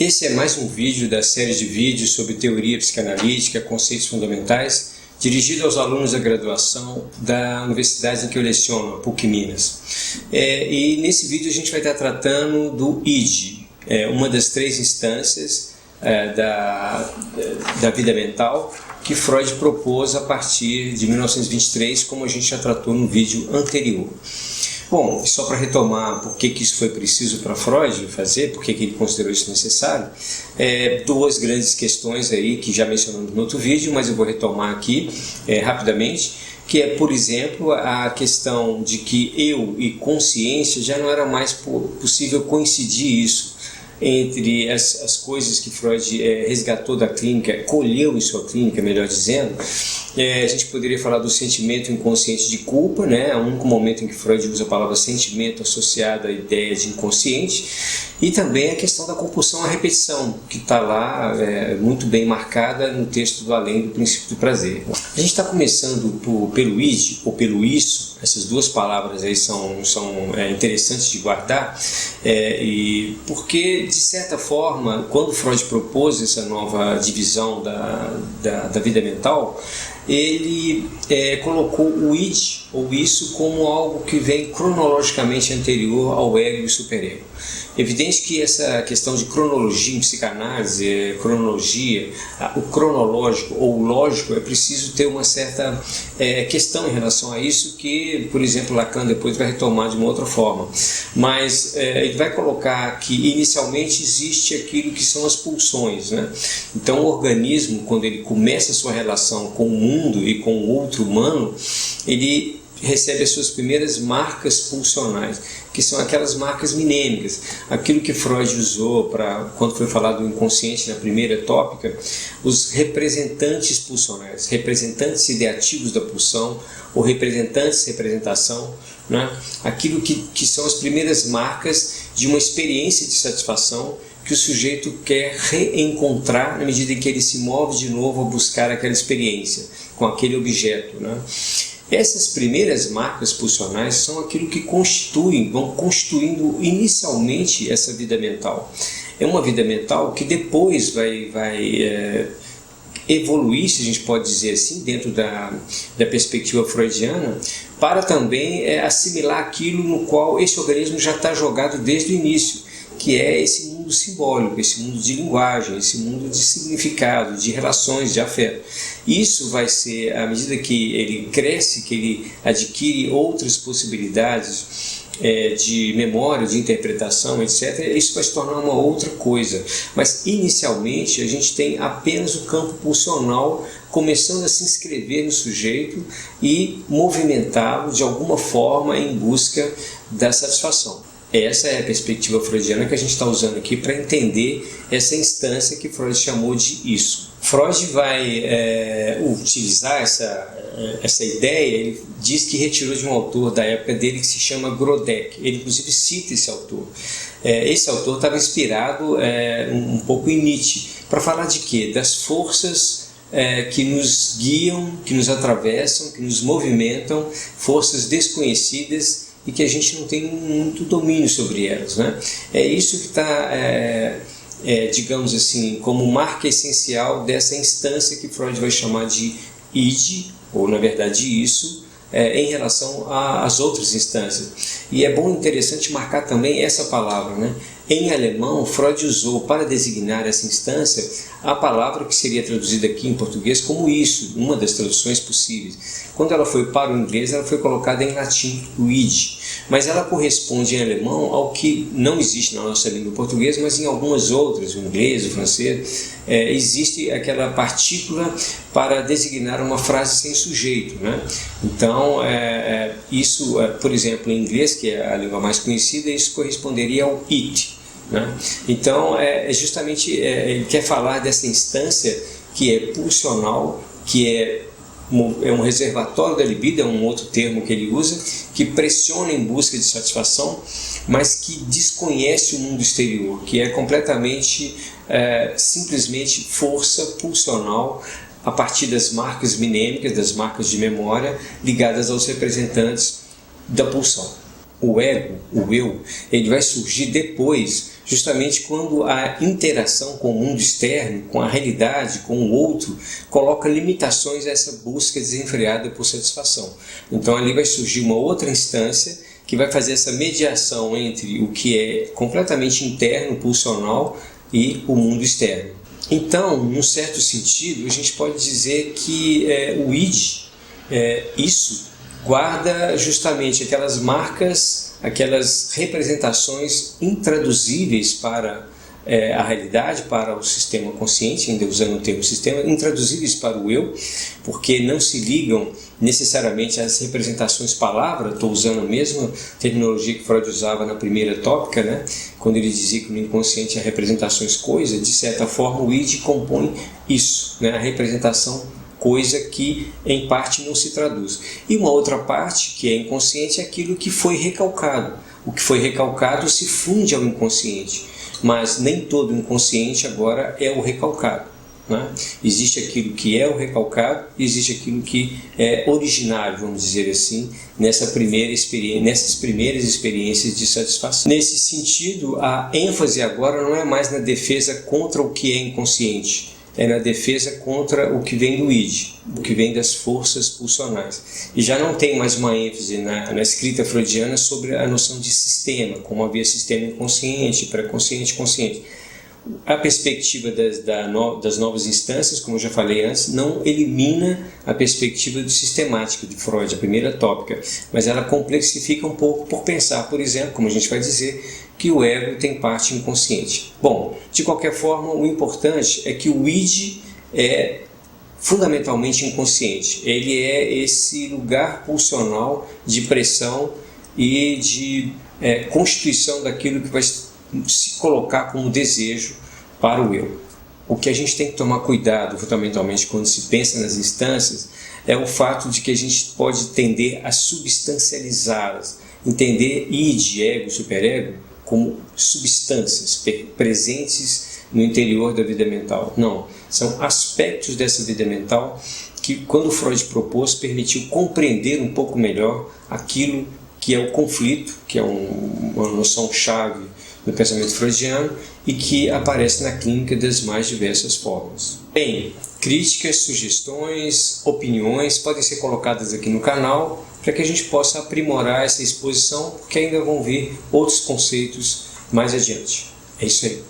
Esse é mais um vídeo da série de vídeos sobre teoria psicanalítica, conceitos fundamentais, dirigido aos alunos da graduação da universidade em que eu leciono, a PUC Minas. E nesse vídeo a gente vai estar tratando do id, uma das três instâncias da vida mental que Freud propôs a partir de 1923, como a gente já tratou no vídeo anterior. Bom, só para retomar por que isso foi preciso para Freud fazer, por que ele considerou isso necessário, duas grandes questões aí que já mencionamos no outro vídeo, mas eu vou retomar aqui rapidamente, que é, por exemplo, a questão de que eu e consciência já não era mais possível coincidir isso entre as coisas que Freud resgatou da clínica, colheu em sua clínica, melhor dizendo. A gente poderia falar do sentimento inconsciente de culpa, né? É o único momento em que Freud usa a palavra sentimento associada à ideia de inconsciente, e também a questão da compulsão à repetição, que está lá muito bem marcada no texto do Além do Princípio do Prazer. A gente está começando pelo id, ou pelo isso. Essas duas palavras aí são interessantes de guardar, e porque, de certa forma, quando Freud propôs essa nova divisão da vida mental, ele colocou o id, ou isso, como algo que vem cronologicamente anterior ao ego e superego. Evidente que essa questão de cronologia em psicanálise, o cronológico ou o lógico, é preciso ter uma certa questão em relação a isso, que, por exemplo, Lacan depois vai retomar de uma outra forma. Mas ele vai colocar que inicialmente existe aquilo que são as pulsões, né? Então o organismo, quando ele começa a sua relação com o mundo e com o outro humano, ele recebe as suas primeiras marcas pulsionais, que são aquelas marcas minêmicas, aquilo que Freud usou quando foi falado do inconsciente na primeira tópica, os representantes pulsionais, representantes ideativos da pulsão, ou representantes de representação, né? Aquilo que são as primeiras marcas de uma experiência de satisfação que o sujeito quer reencontrar na medida em que ele se move de novo a buscar aquela experiência com aquele objeto, né? Essas primeiras marcas pulsionais são aquilo que vão constituindo inicialmente essa vida mental. É uma vida mental que depois vai evoluir, se a gente pode dizer assim, dentro da perspectiva freudiana, para também assimilar aquilo no qual esse organismo já está jogado desde o início, que é esse mundo simbólico, esse mundo de linguagem, esse mundo de significado, de relações, de afeto. Isso vai ser, à medida que ele cresce, que ele adquire outras possibilidades de memória, de interpretação, etc., isso vai se tornar uma outra coisa. Mas, inicialmente, a gente tem apenas o campo pulsional começando a se inscrever no sujeito e movimentá-lo de alguma forma em busca da satisfação. Essa é a perspectiva freudiana que a gente está usando aqui para entender essa instância que Freud chamou de isso. Freud vai utilizar essa ideia. Ele diz que retirou de um autor da época dele que se chama Grodeck. Ele inclusive cita esse autor. Esse autor estava inspirado um pouco em Nietzsche, para falar de quê? Das forças que nos guiam, que nos atravessam, que nos movimentam, forças desconhecidas e que a gente não tem muito domínio sobre elas, né? É isso que está, digamos assim, como marca essencial dessa instância que Freud vai chamar de id, ou na verdade isso, em relação às outras instâncias. E é bom e interessante marcar também essa palavra, né? Em alemão, Freud usou para designar essa instância a palavra que seria traduzida aqui em português como isso, uma das traduções possíveis. Quando ela foi para o inglês, ela foi colocada em latim, o id, mas ela corresponde em alemão ao que não existe na nossa língua portuguesa, mas em algumas outras, o inglês, o francês, existe aquela partícula para designar uma frase sem sujeito, né? Então, isso, por exemplo, em inglês, que é a língua mais conhecida, isso corresponderia ao it, né? Então, justamente, ele quer falar dessa instância que é pulsional, que é um reservatório da libido, é um outro termo que ele usa, que pressiona em busca de satisfação, mas que desconhece o mundo exterior, que é completamente, simplesmente força pulsional a partir das marcas minêmicas, das marcas de memória ligadas aos representantes da pulsão. O ego, o eu, ele vai surgir depois justamente quando a interação com o mundo externo, com a realidade, com o outro, coloca limitações a essa busca desenfreada por satisfação. Então ali vai surgir uma outra instância que vai fazer essa mediação entre o que é completamente interno, pulsional, e o mundo externo. Então, num certo sentido, a gente pode dizer que o id, isso, guarda justamente aquelas marcas, aquelas representações intraduzíveis para a realidade, para o sistema consciente, ainda usando o termo sistema, intraduzíveis para o eu, porque não se ligam necessariamente às representações palavra. Estou usando a mesma terminologia que Freud usava na primeira tópica, né? Quando ele dizia que no inconsciente há representações coisa, de certa forma o id compõe isso, né? A representação coisa que em parte não se traduz. E uma outra parte, que é inconsciente, é aquilo que foi recalcado. O que foi recalcado se funde ao inconsciente, mas nem todo inconsciente agora é o recalcado, né? Existe aquilo que é o recalcado e existe aquilo que é originário, vamos dizer assim, nessas primeiras experiências de satisfação. Nesse sentido, a ênfase agora não é mais na defesa contra o que é inconsciente, é na defesa contra o que vem do id, o que vem das forças pulsionais. E já não tem mais uma ênfase na escrita freudiana sobre a noção de sistema, como havia sistema inconsciente, pré-consciente, consciente. A perspectiva das novas instâncias, como eu já falei antes, não elimina a perspectiva do sistemático de Freud, a primeira tópica, mas ela complexifica um pouco por pensar, por exemplo, como a gente vai dizer, que o ego tem parte inconsciente. Bom, de qualquer forma, o importante é que o id é fundamentalmente inconsciente. Ele é esse lugar pulsional de pressão e de constituição daquilo que vai se colocar como desejo para o eu. O que a gente tem que tomar cuidado, fundamentalmente, quando se pensa nas instâncias, é o fato de que a gente pode tender a substancializá-las, entender id, ego, superego, como substâncias presentes no interior da vida mental. Não, são aspectos dessa vida mental que, quando Freud propôs, permitiu compreender um pouco melhor aquilo que é o conflito, que é uma noção-chave no pensamento freudiano e que aparece na clínica das mais diversas formas. Bem, críticas, sugestões, opiniões podem ser colocadas aqui no canal para que a gente possa aprimorar essa exposição, porque ainda vão vir outros conceitos mais adiante. É isso aí.